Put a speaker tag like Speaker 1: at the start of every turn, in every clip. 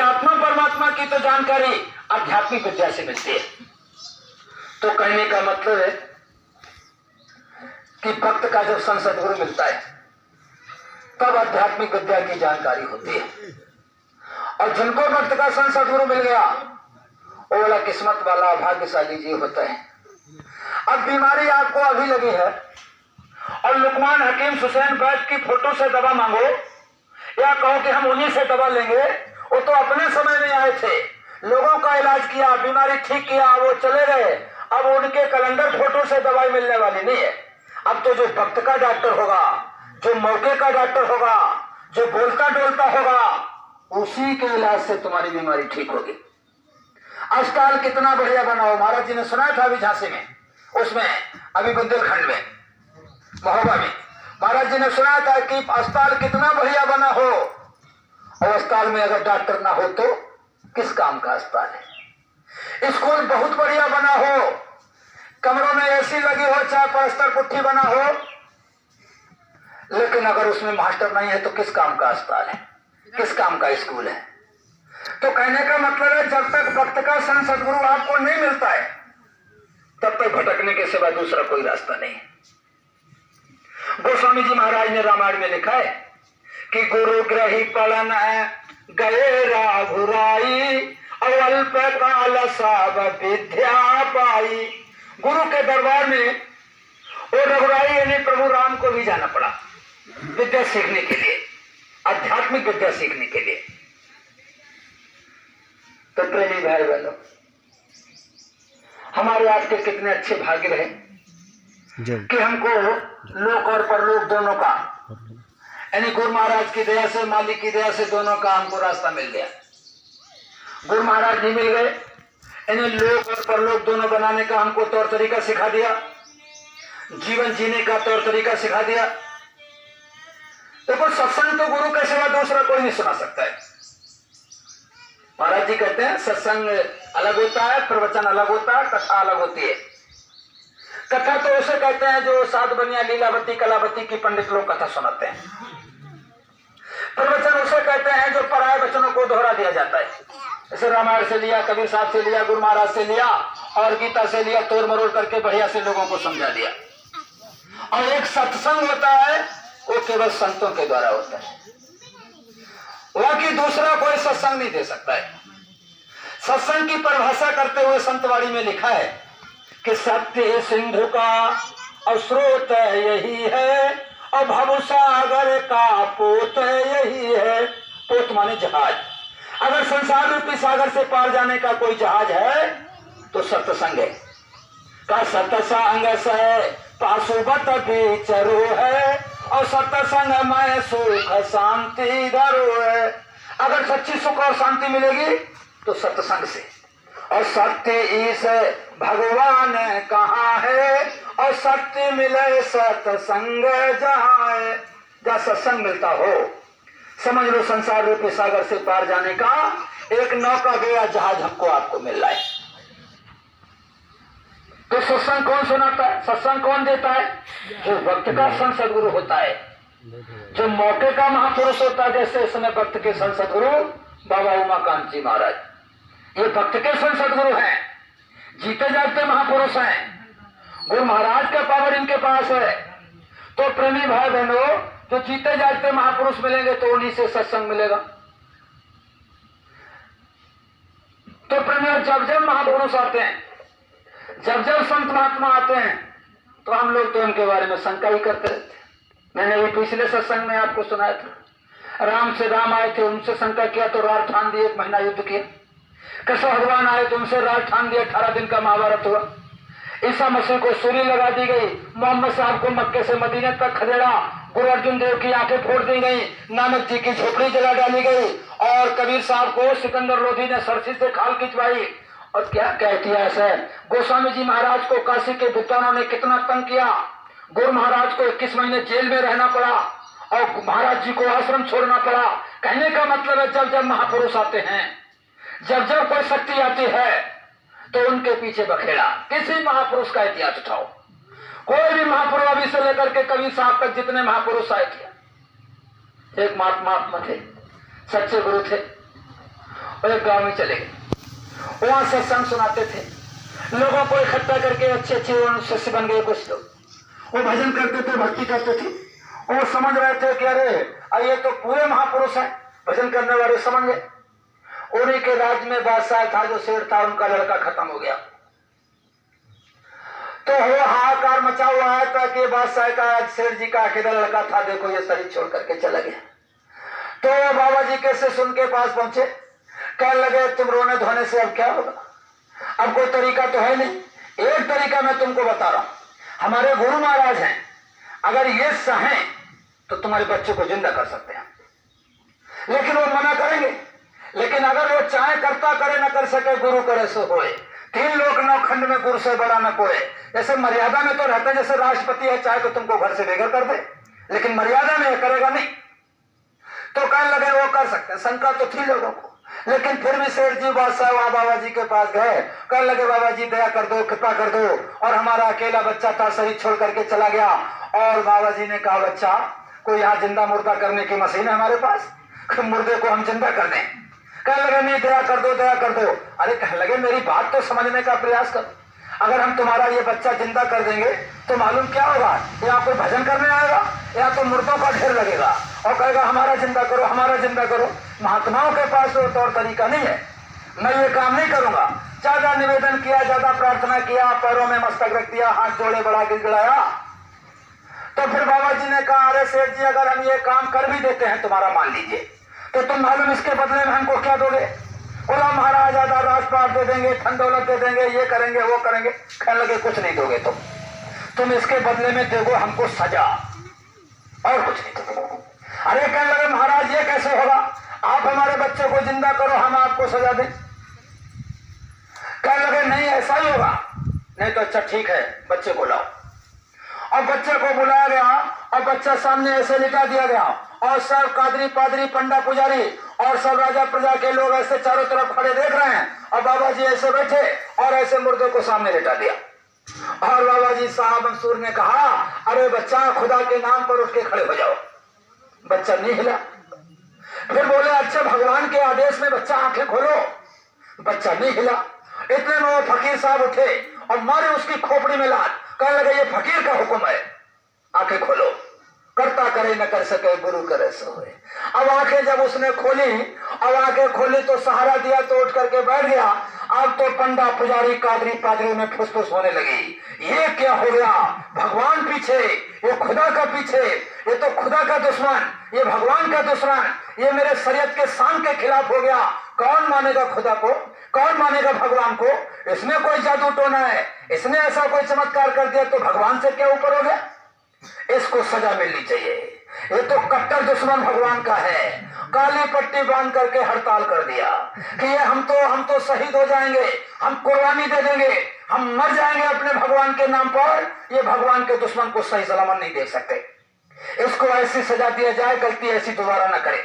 Speaker 1: आत्मा परमात्मा की तो जानकारी आध्यात्मिक विद्या से मिलती है। तो कहने का मतलब है कि भक्त का जब संत सद्गुरु मिलता है तब आध्यात्मिक विद्या की जानकारी होती है। और जिनको भक्त का संत सद्गुरु मिल गया वो वाला किस्मत वाला भाग्यशाली जीव होता है। अब बीमारी आपको अभी लगी है और लुकमान हकीम हुसैन बैद की फोटो से दवा मांगो या कहो कि हम उन्हीं से दवा लेंगे, वो तो अपने समय में आए थे, लोगों का इलाज किया, बीमारी ठीक किया, वो चले गए। अब उनके कैलेंडर फोटो से दवाई मिलने वाली नहीं है। अब तो जो भक्त का डॉक्टर होगा, जो मौके का डॉक्टर होगा, जो बोलता डोलता होगा, उसी के इलाज से तुम्हारी बीमारी ठीक होगी। अस्पताल कितना बढ़िया बना हो, महाराज जी ने सुनाया था अभी झांसी में, उसमें अभी बुंदेलखंड में महोबा में महाराज जी ने सुनाया था कि अस्पताल कितना बढ़िया बना हो, और अस्पताल में अगर डॉक्टर ना हो तो किस काम का अस्पताल है। स्कूल बहुत बढ़िया बना हो, कमरों में एसी लगी हो, चाहे पलस्तर पुट्ठी बना हो, लेकिन अगर उसमें मास्टर नहीं है तो किस काम का अस्पताल है, किस काम का स्कूल है। तो कहने का मतलब है जब तक भक्त का संत सद्गुरु आपको नहीं मिलता है तब तक भटकने के सिवा दूसरा कोई रास्ता नहीं है। गोस्वामी जी महाराज ने रामायण में लिखा है कि गुरु ग्रही पलन गए राघुराई, अल्प काल सब विद्या पाई। गुरु के दरबार में वो रघुराई यानी प्रभु राम को भी जाना पड़ा विद्या सीखने के लिए, आध्यात्मिक विद्या सीखने के लिए। तो प्रेमी भाई बहनों, हमारे आज के कितने अच्छे भाग्य रहे कि हमको लोक और परलोक दोनों का, यानी गुरु महाराज की दया से, मालिक की दया से दोनों का हमको रास्ता मिल गया। गुरु महाराज नहीं मिल गए, यानी लोक और परलोक दोनों बनाने का हमको तौर तरीका सिखा दिया, जीवन जीने का तौर तरीका सिखा दिया। देखो सत्संग तो गुरु के सिवा दूसरा कोई नहीं सुना सकता है। महाराज जी कहते हैं सत्संग अलग होता है, प्रवचन अलग होता है, कथा अलग होती है। कथा तो उसे कहते हैं जो सात बनिया लीलावती कलावती की पंडित लोग कथा सुनाते हैं। प्रवचन उसे कहते हैं जो पराये वचनों को दोहरा दिया जाता है, जैसे रामायण से लिया, कबीर साहब से लिया, गुरु महाराज से लिया और गीता से लिया, तोड़ मरोड़ करके बढ़िया से लोगों को समझा दिया। और एक सत्संग होता है वो केवल संतों के द्वारा होता है, बाकी दूसरा कोई सत्संग नहीं दे सकता है। सत्संग की परिभाषा करते हुए संतवाणी में लिखा है कि सत्य सिंधु का और स्रोत यही है और भवसागर का पोत यही है। पोत माने जहाज। अगर संसार रूपी सागर से पार जाने का कोई जहाज है तो सत्संग है। का सत्संग से पाशुबत विचरो है और सत्संग में सुख शांति धरो है। अगर सच्ची सुख और शांति मिलेगी तो सत्संग से। और सत्य ईश भगवान कहाँ है और सत्य मिले सत्संग जहाँ है। जहाँ सत्संग मिलता हो समझ लो संसार रूपी सागर से पार जाने का एक नौका गया जहाज हमको आपको मिल रहा है। तो सत्संग कौन सुनाता है, सत्संग कौन देता है? जो भक्त का संत सद्गुरु होता है, जो मौके का महापुरुष होता है। जैसे इस समय भक्त के संत सद्गुरु बाबा उमाकांत जी महाराज, ये भक्त के संत सद्गुरु हैं, जीते जागते महापुरुष हैं। गुरु महाराज का पावर इनके पास है। तो प्रेमी भाई बहनों, जो जीते जागते महापुरुष मिलेंगे तो उन्हीं से सत्संग मिलेगा। तो प्रेमी, जब जब महापुरुष आते हैं, जब जब संत महात्मा आते हैं तो हम लोग तो उनके बारे में शंका ही करते रहते। मैंने भी पिछले सत्संग में आपको सुनाया था, राम से राम आए थे, उनसे शंका किया तो राज ठान दिए, 1 महीना युद्ध किया। कृष्ण भगवान आए तो उनसे राज ठान दिया, 18 दिन का महाभारत हुआ। ईसा मसीह को सूली लगा दी गई, मोहम्मद साहब को मक्के से मदीने तक खदेड़ा, गुरु अर्जुन देव की आंखें फोड़ दी गई, नानक जी की झोपड़ी जला डाली गई और कबीर साहब को सिकंदर लोधी ने सरसी से खाल खिंचवाई। और क्या क्या इतिहास है। गोस्वामी जी महाराज को काशी के विद्वानों ने कितना तंग किया। गुरु महाराज को 21 महीने जेल में रहना पड़ा और महाराज जी को आश्रम छोड़ना पड़ा। कहने का मतलब है जब जब महापुरुष आते हैं, जब जब कोई शक्ति आती है तो उनके पीछे बखेड़ा। किसी महापुरुष का इतिहास उठाओ, कोई भी महापुरुष अभी से लेकर के कबीर साहब तक जितने महापुरुष आए थे, एक महात्मा थे, सच्चे गुरु थे। और एक गांव में चले गए। वहां सत्संग सुनाते थे, लोगों को इकट्ठा करके अच्छे अच्छे शिष्य बन गए कुछ लोग। वो भजन करते थे, भक्ति करते थे। वो समझ रहे थे कि अरे ये तो पूरे महापुरुष हैं, भजन करने वाले समझ गए। उन्हीं के राज्य में बादशाह था, जो शेर था, उनका लड़का खत्म हो गया। तो वो हाहाकार मचा हुआ है था कि बादशाह का, शेर जी का अकेला लड़का था, देखो ये शरीर छोड़ करके चला गया। तो बाबा जी के शिष्य उनके पास पहुंचे, कहने लगे तुम रोने धोने से अब क्या होगा, अब कोई तरीका तो है नहीं। एक तरीका मैं तुमको बता रहा हूं, हमारे गुरु महाराज हैं, अगर ये चाहें तो तुम्हारे बच्चे को जिंदा कर सकते हैं, लेकिन वो मना करेंगे। लेकिन अगर वो चाहे करता करे न कर सके, गुरु करे सो होए, 3 लोक 9 खंड में गुरु से बड़ा न कोई। जैसे मर्यादा में तो रहता है, जैसे राष्ट्रपति है, चाहे तो तुमको घर से बेघर कर दे, लेकिन मर्यादा में करेगा नहीं। तो कहने लगे वो कर सकते हैं। शंका तो थी लोगों को, लेकिन फिर भी शेर जी बादशाह वहां बाबा जी के पास गए। कहने लगे बाबा जी दया कर दो, कृपा कर दो, और हमारा अकेला बच्चा था, शरीर छोड़ करके चला गया। और बाबा जी ने कहा बच्चा, कोई यहाँ जिंदा मुर्दा करने की मशीन है हमारे पास, मुर्दे को हम जिंदा कर दें। कहने लगे नहीं, दया कर दो, दया कर दो। अरे कहने लगे मेरी बात तो समझने का प्रयास करो, अगर हम तुम्हारा ये बच्चा जिंदा कर देंगे तो मालूम क्या होगा, यहाँ कोई भजन करने आएगा या तो मुर्दों का ढेर लगेगा और कहेगा हमारा जिंदा करो, हमारा जिंदा करो। महात्माओं के पास तो तौर तरीका नहीं है, मैं ये काम नहीं करूंगा। ज्यादा निवेदन किया, ज्यादा प्रार्थना किया, पैरों में मस्तक रख दिया, हाथ जोड़े बड़ा गिड़गिड़ाया। तो फिर बाबा जी ने कहा अरे सेठ जी, अगर हम ये काम कर भी देते हैं तुम्हारा, मान लीजिए, तो तुम मालूम इसके बदले में हमको क्या दोगे? बोला महाराज आधा राजपाट दे देंगे, धन दौलत दे देंगे, ये करेंगे वो करेंगे। कहने लगे कुछ नहीं दोगे तुम इसके बदले में दोगे हमको सजा, और कुछ नहीं। अरे कहने लगे महाराज ये कैसे होगा, आप हमारे बच्चे को जिंदा करो, हम आपको सजा दें। कहने लगे नहीं ऐसा ही होगा। नहीं तो अच्छा ठीक है, बच्चे को लाओ। और बच्चे को बुलाया गया और बच्चा सामने ऐसे लिटा दिया गया, और सब कादरी पादरी पंडा पुजारी और सब राजा प्रजा के लोग ऐसे चारों तरफ खड़े देख रहे हैं, और बाबा जी ऐसे बैठे और ऐसे मुर्दे को सामने लिटा दिया। और बाबा जी साहब मंसूर ने कहा अरे बच्चा, खुदा के नाम पर उठ के खड़े हो जाओ। बच्चा नहीं हिला। फिर बोले अच्छा भगवान के आदेश में बच्चा आंखें खोलो। बच्चा नहीं हिला। इतने में वो फकीर साहब उठे और मारे उसकी खोपड़ी में लात। कहने लगे ये फकीर का हुक्म है, आंखें खोलो। करता करे न कर सके, गुरु करे सो होए। अब आंखें जब उसने खोली, अब आंखें खोली तो सहारा दिया तो उठ करके बैठ गया। अब तो पंडा पुजारी कादरी पादरी में फुसफुस होने लगी, ये क्या हो गया, भगवान पीछे, ये खुदा का पीछे, ये तो खुदा का दुश्मन, ये भगवान का दुश्मन, ये मेरे शरीयत के शान के खिलाफ हो गया। कौन मानेगा खुदा को, कौन मानेगा भगवान को? इसमें कोई जादू टोना है, इसने ऐसा कोई चमत्कार कर दिया तो भगवान से क्या ऊपर हो गया? इसको सजा मिलनी चाहिए। ये तो कट्टर दुश्मन भगवान का है। काली पट्टी बांध करके हड़ताल कर दिया कि ये हम तो शहीद हो जाएंगे, हम कुर्बानी दे देंगे, हम मर जाएंगे अपने भगवान के नाम पर। ये भगवान के दुश्मन को सही सलामत नहीं देख सकते। इसको ऐसी सजा दिया जाए, गलती ऐसी दोबारा न करे।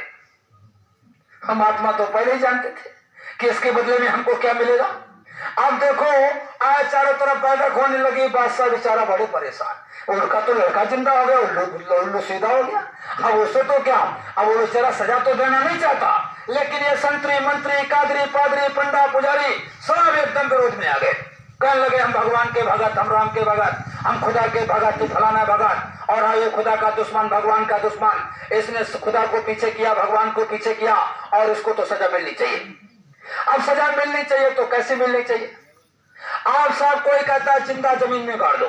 Speaker 1: हम आत्मा तो पहले ही जानते थे कि इसके बदले में हमको क्या मिलेगा। अब देखो आज चारों तरफ बैठक होने लगी, बादशाह बेचारा बड़े परेशान। उनका तो लड़का जिंदा हो गया, उल्लू सीधा हो गया। अब उसे तो क्या, अब वो बेचारा सजा तो देना नहीं चाहता, लेकिन ये संतरी मंत्री कादरी पादरी पंडा पुजारी सब एकदम विरोध में आ गए। कहने लगे हम भगवान के भगत, हम राम के भगत, हम खुदा के भगत, फलाना भगत, और हाँ ये खुदा का दुश्मन, भगवान का दुश्मन, इसने खुदा को पीछे किया, भगवान को पीछे किया, और इसको तो सजा मिलनी चाहिए। अब सजा मिलनी चाहिए तो कैसे मिलनी चाहिए? आप साहब, कोई कहता है जिंदा जमीन में गाड़ दो,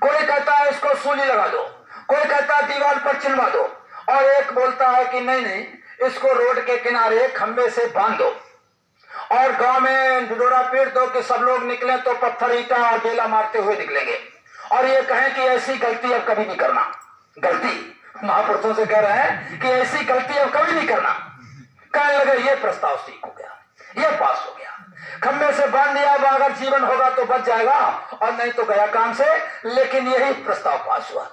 Speaker 1: कोई कहता है इसको सूली लगा दो, कोई कहता है दीवार पर चिनवा दो, और एक बोलता है कि नहीं नहीं, इसको रोड के किनारे खंबे से बांध दो और गांव में ढिढोरा पीट दो कि सब लोग निकले तो पत्थर ईटा और बेला मारते हुए निकलेंगे, और ये कहें कि ऐसी गलती अब कभी नहीं करना। गलती महापुरुषों से कह रहे हैं कि ऐसी गलती अब कभी नहीं करना। कहने लगे ये प्रस्ताव ठीक हो गया, ये पास हो गया। खंबे से बांध दिया, अगर जीवन होगा तो बच जाएगा और नहीं तो गया काम से। लेकिन यही प्रस्ताव पास हुआ,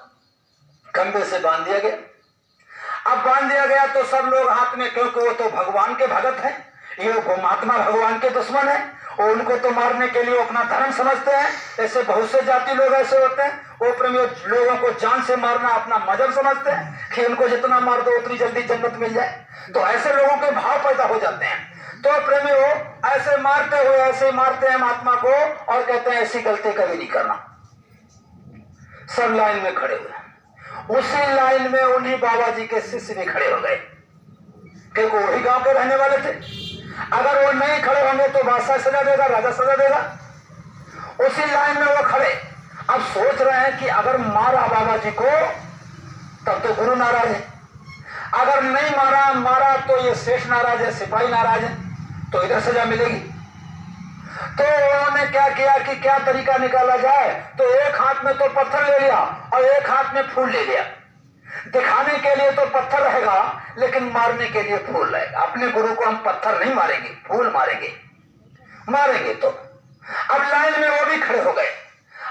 Speaker 1: खंबे से बांध दिया गया। अब बांध दिया गया तो सब लोग हाथ में, क्योंकि वो तो भगवान के भगत हैं, ये महात्मा भगवान के दुश्मन है, और उनको तो मारने के लिए अपना धर्म समझते हैं। ऐसे बहुत से जाति लोग ऐसे होते हैं, वो प्रेमी लोगों को जान से मारना अपना मजहब समझते हैं कि उनको जितना मार दो उतनी जल्दी जन्नत मिल जाए। तो ऐसे लोगों के भाव पैदा हो जाते हैं। तो प्रेमी हो ऐसे मारते हुए ऐसे मारते हैं महात्मा को और कहते हैं ऐसी गलती कभी नहीं करना। सब लाइन में खड़े हुए। उसी लाइन में उन्हीं बाबा जी के शिष्य भी खड़े हो गए क्योंकि वही गांव के रहने वाले थे। अगर वो नहीं खड़े होंगे तो बादशाह सजा देगा, राजा सजा देगा। उसी लाइन में वो खड़े अब सोच रहे हैं कि अगर मारा बाबा जी को तब तो गुरु नाराज है, अगर नहीं मारा तो ये सेठ नाराज है, सिपाही नाराज है, तो इधर सजा मिलेगी। तो उन्होंने क्या किया कि क्या तरीका निकाला जाए, तो एक हाथ में तो पत्थर ले लिया और एक हाथ में फूल ले लिया। दिखाने के लिए तो पत्थर रहेगा लेकिन मारने के लिए फूल रहेगा। अपने गुरु को हम पत्थर नहीं मारेंगे, फूल मारेंगे। तो अब लाइन में वो भी खड़े हो गए।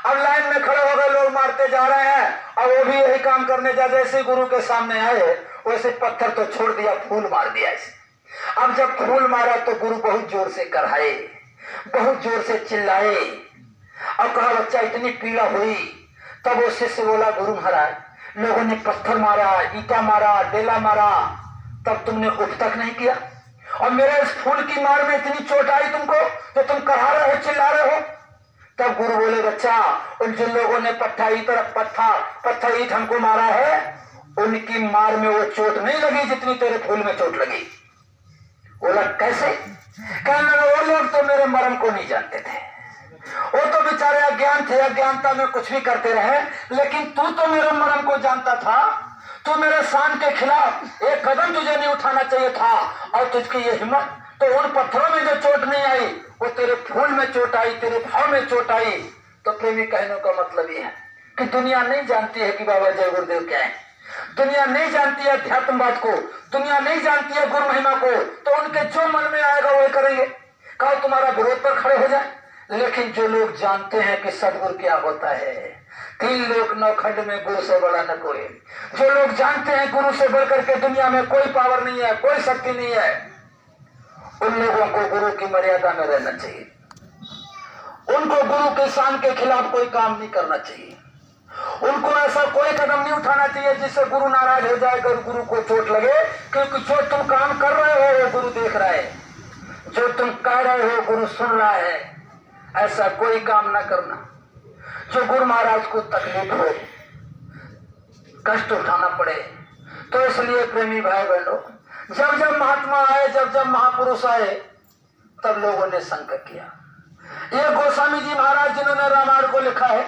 Speaker 1: अब लाइन में खड़े हो गए, लोग मारते जा रहे हैं और वो भी यही काम करने जा। जैसे गुरु के सामने आए वैसे पत्थर तो छोड़ दिया, फूल मार दिया इसे। अब जब फूल मारा तो गुरु बहुत जोर से कराए, बहुत जोर से चिल्लाए और कहा बच्चा इतनी पीड़ा हुई। तब वो शिष्य बोला गुरु महाराज लोगों ने पत्थर मारा, ईटा मारा, डेला मारा, तब तुमने उठ तक नहीं किया और मेरे इस फूल की मार में इतनी चोट आई तुमको तो तुम कहा रहे हो, चिल्ला रहे हो। तब गुरु बोले बच्चा उन जिन लोगों ने पत्थर ईट हमको मारा है उनकी मार में वो चोट नहीं लगी जितनी तेरे फूल में चोट लगी। बोला कैसे? कहने लगा वो लोग तो मेरे मर्म को नहीं जानते थे, वो तो बेचारे अज्ञान थे, अज्ञानता में कुछ भी करते रहे, लेकिन तू तो मेरे मर्म को जानता था। तो मेरे शान के खिलाफ एक कदम तुझे नहीं उठाना चाहिए था और तुझकी ये हिम्मत। तो उन पत्थरों में जो चोट नहीं आई वो तेरे फूल में चोट आई, तेरे भाव में चोट आई। तो प्रेमी कहने का मतलब ये है कि दुनिया नहीं जानती है कि बाबा जय गुरुदेव क्या है, दुनिया नहीं जानती है अध्यात्मवाद को, दुनिया नहीं जानती है गुरु महिमा को। तो उनके जो मन में आएगा वो करेंगे, कहा तुम्हारा विरोध पर खड़े हो जाए। लेकिन जो लोग जानते हैं कि सदगुरु क्या होता है, 3 लोक 9 खंड में गुरु से बड़ा न कोई, जो लोग जानते हैं गुरु से बढ़कर के दुनिया में कोई पावर नहीं है, कोई शक्ति नहीं है, उन लोगों को गुरु की मर्यादा में रहना चाहिए। उनको गुरु के शान के खिलाफ कोई काम नहीं करना चाहिए। उनको ऐसा कोई कदम नहीं उठाना चाहिए जिससे गुरु नाराज हो जाए, गुरु को चोट लगे। क्योंकि जो तुम काम कर रहे हो वो गुरु देख रहा है, जो तुम कह रहे हो गुरु सुन रहा है। ऐसा कोई काम ना करना जो गुरु महाराज को तकलीफ हो, कष्ट उठाना पड़े। तो इसलिए प्रेमी भाई बहनों, जब जब महात्मा आए, जब जब महापुरुष आए, तब लोगों ने संकट किया। ये गोस्वामी जी महाराज जिन्होंने रामायण को लिखा है,